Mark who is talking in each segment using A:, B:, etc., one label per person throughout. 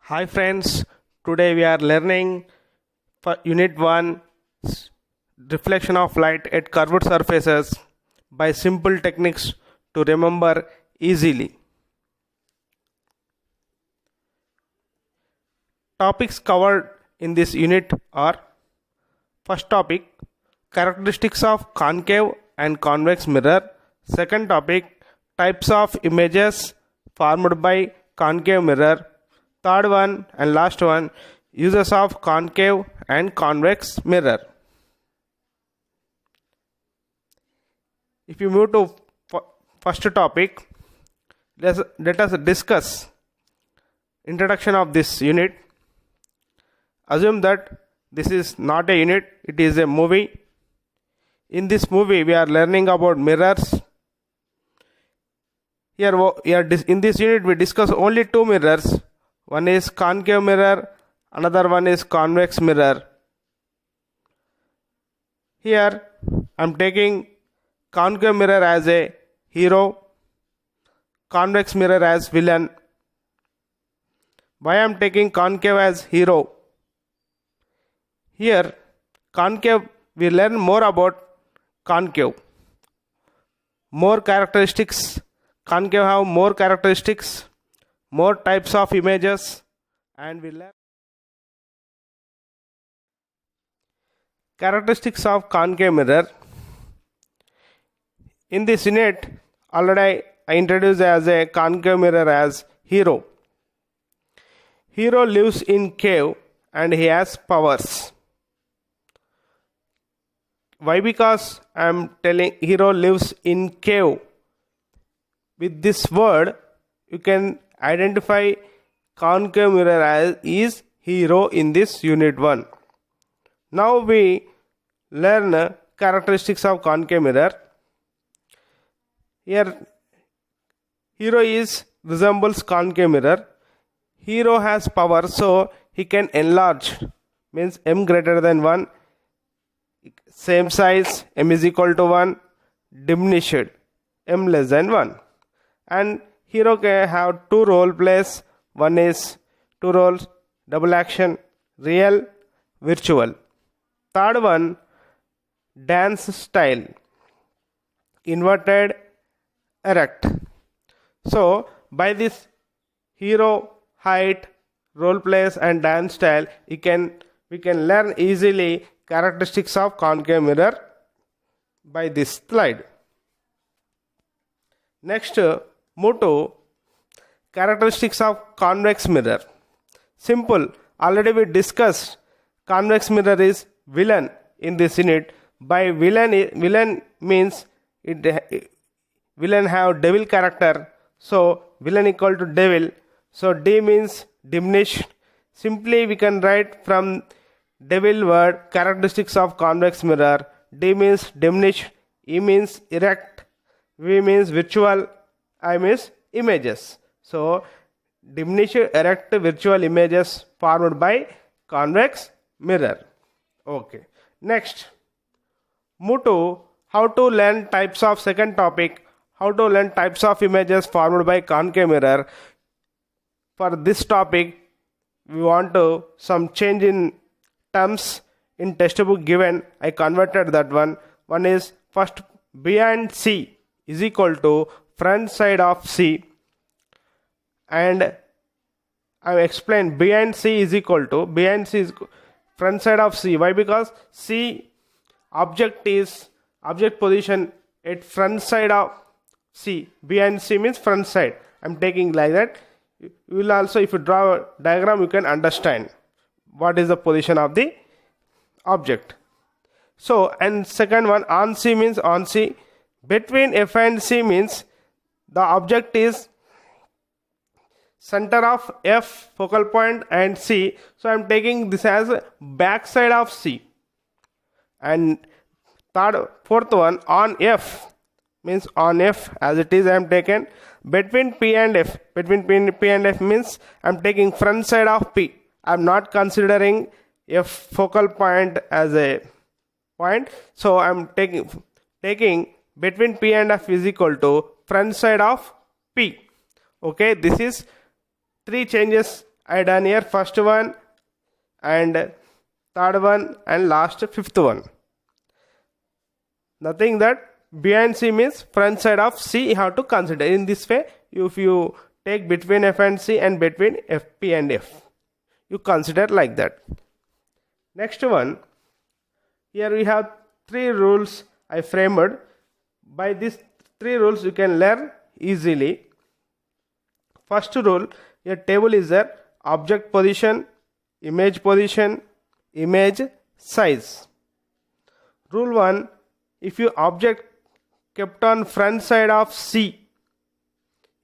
A: Hi friends, today we are learning for Unit 1 reflection of light at curved surfaces by simple techniques to remember easily. Topics covered in this unit are: first topic, characteristics of concave and convex mirror. Second topic, types of images formed by concave mirror. Third one and last one, uses of concave and convex mirror. If you move to first topic, let us discuss introduction of this unit. Assume that this is not a unit, it is a movie. In this movie we are learning about mirrors. Here in this unit we discuss only two mirrors. One is concave mirror, another one is convex mirror. Here I am taking concave mirror as a hero, convex mirror as villain. Why I am taking concave as hero? Here concave, we learn more about concave. More characteristics, concave have more characteristics, more types of images, and we learn characteristics of concave mirror. In this unit already I introduced as a concave mirror as hero. Hero lives in cave and he has powers. Why? Because I am telling hero lives in cave. With this word you can identify concave mirror as is hero in this unit 1. Now we learn characteristics of concave mirror. Here hero resembles concave mirror. Hero has power, so he can enlarge, means m greater than 1, same size, m is equal to 1, diminished, m less than 1. And hero can have two role plays. One is two roles, double action, real, virtual. Third one, dance style, inverted, erect. So by this hero, height, role plays and dance style, we can learn easily characteristics of concave mirror by this slide. Next, move to characteristics of convex mirror. Simple, already we discussed convex mirror is villain in this unit. By villain means villain have devil character, so villain equal to devil. So D means diminished. Simply we can write from devil word characteristics of convex mirror. D means diminished, E means erect, V means virtual, I means images. So diminished, erect, virtual images formed by convex mirror. Okay. Next, move to how to learn types of second topic, how to learn types of images formed by concave mirror. For this topic, we want to some change in terms in textbook given. I converted that one. One is first B and C is equal to front side of C, and I explained B and C is equal to front side of C. Why? Because C object position at front side of C. B and C means front side. I am taking like that. You will also, if you draw a diagram, you can understand what is the position of the object. So, and second one, on C means on C. Between F and C means the object is center of F, focal point, and C. So I am taking this as back side of C. And fourth one, on F means on F, as it is I am taken. Between P and F, means I am taking front side of P. I am not considering F focal point as a point. So I am taking between P and F is equal to front side of P. Okay, this is three changes I done here first one and third one and last fifth one. Nothing that B and C means front side of C you have to consider. In this way, if you take between F and C and between FP and F, you consider like that. Next one, here we have 3 rules I framed. By these 3 rules you can learn easily. First rule, your table is there: object position, image position, image size. Rule 1, if your object kept on front side of C,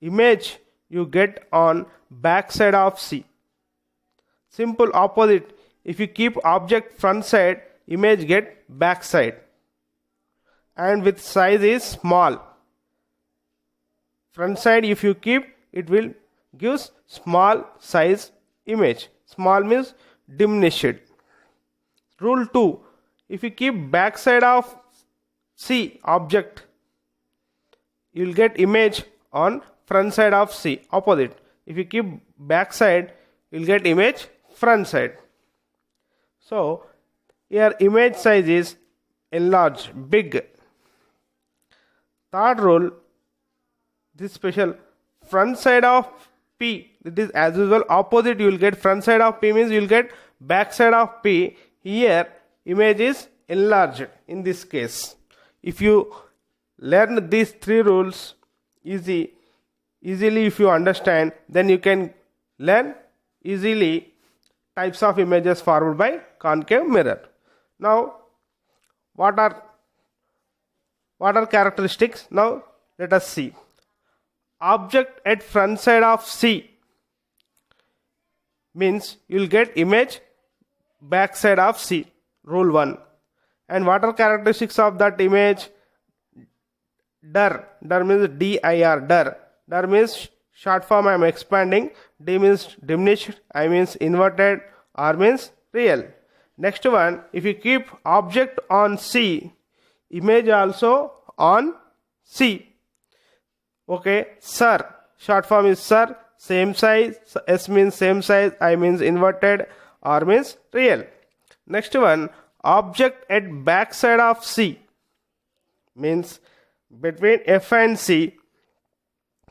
A: image you get on back side of C. Simple opposite, if you keep object front side, image get back side. And with size is small. Front side if you keep, it will gives small size image. Small means diminished. Rule 2, if you keep back side of C object, you will get image on front side of C. Opposite, if you keep back side, you will get image front side. So here image size is enlarged, big. Third rule, this special front side of P, it is as usual opposite. You will get front side of P means you will get back side of P. Here image is enlarged in this case. If you learn these 3 rules easily if you understand, then you can learn easily types of images formed by concave mirror. Now what are characteristics? Now let us see. Object at front side of C means you will get image back side of C. Rule 1. And what are characteristics of that image? DIR. DIR means DIR. DIR. DIR means short form I am expanding. D means diminished. I means inverted. R means real. Next one, if you keep object on C, image also on C. Okay, sir. Short form is sir. Same size. S means same size. I means inverted. R means real. Next one, object at back side of C means between F and C.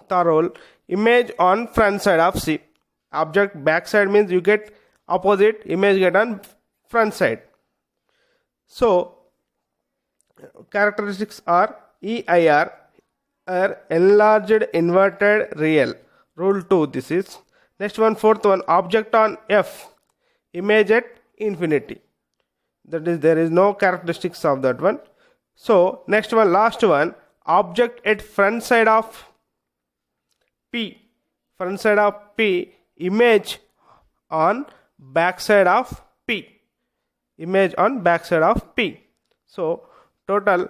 A: Third rule, image on front side of C. Object back side means you get opposite, image get on front side. So characteristics are EIR, enlarged, inverted, real. Rule 2 this is. Next one, fourth one, object on F, image at infinity. That is, there is no characteristics of that one. So next one, last one, object at front side of P. Front side of P, image on back side of P. Image on back side of P. So total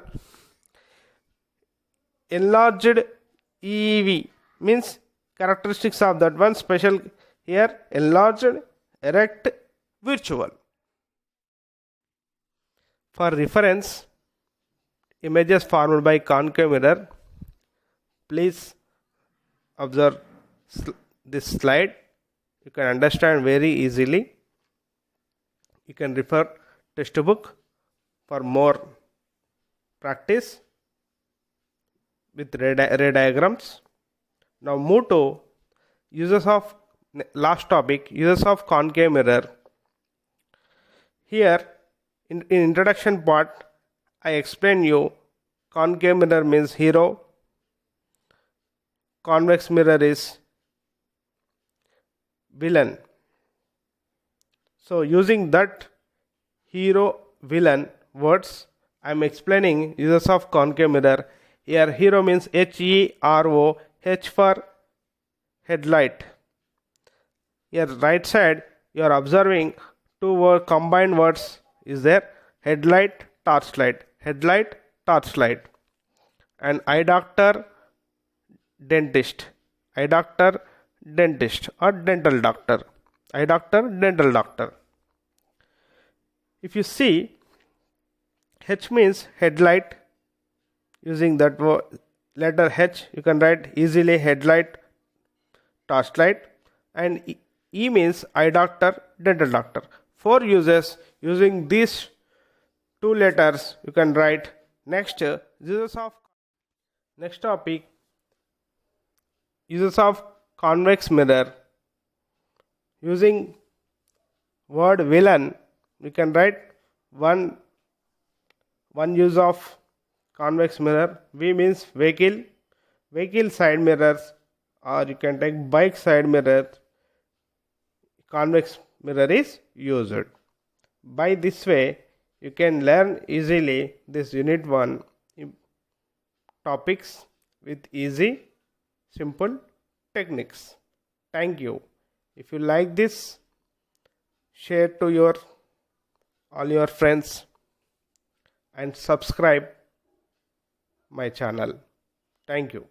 A: enlarged EV means characteristics of that one. Special here, enlarged, erect, virtual. For reference, images formed by concave mirror, please observe this slide. You can understand very easily. You can refer textbook for more practice with ray diagrams. Now move to uses of last topic, uses of concave mirror. Here in introduction part, I explain you concave mirror means hero, convex mirror is villain. So using that hero villain words, I am explaining uses of concave mirror. Here hero means HERO, H for headlight. Here right side you are observing 2 combined words is there: headlight, torchlight. Headlight, torchlight. And eye doctor, dentist. Eye doctor, dentist, or dental doctor. Eye doctor, dental doctor. If you see, H means headlight. Using that letter H, you can write easily headlight, torchlight. And E means eye doctor, dental doctor. For uses using these two letters, you can write next uses of next topic uses of convex mirror. Using word villain, you can write one use of convex mirror. V means vehicle side mirrors, or you can take bike side mirror. Convex mirror is used. By this way, you can learn easily this unit 1 topics with easy, simple techniques. Thank you. If you like this, share to all your friends and subscribe my channel. Thank you.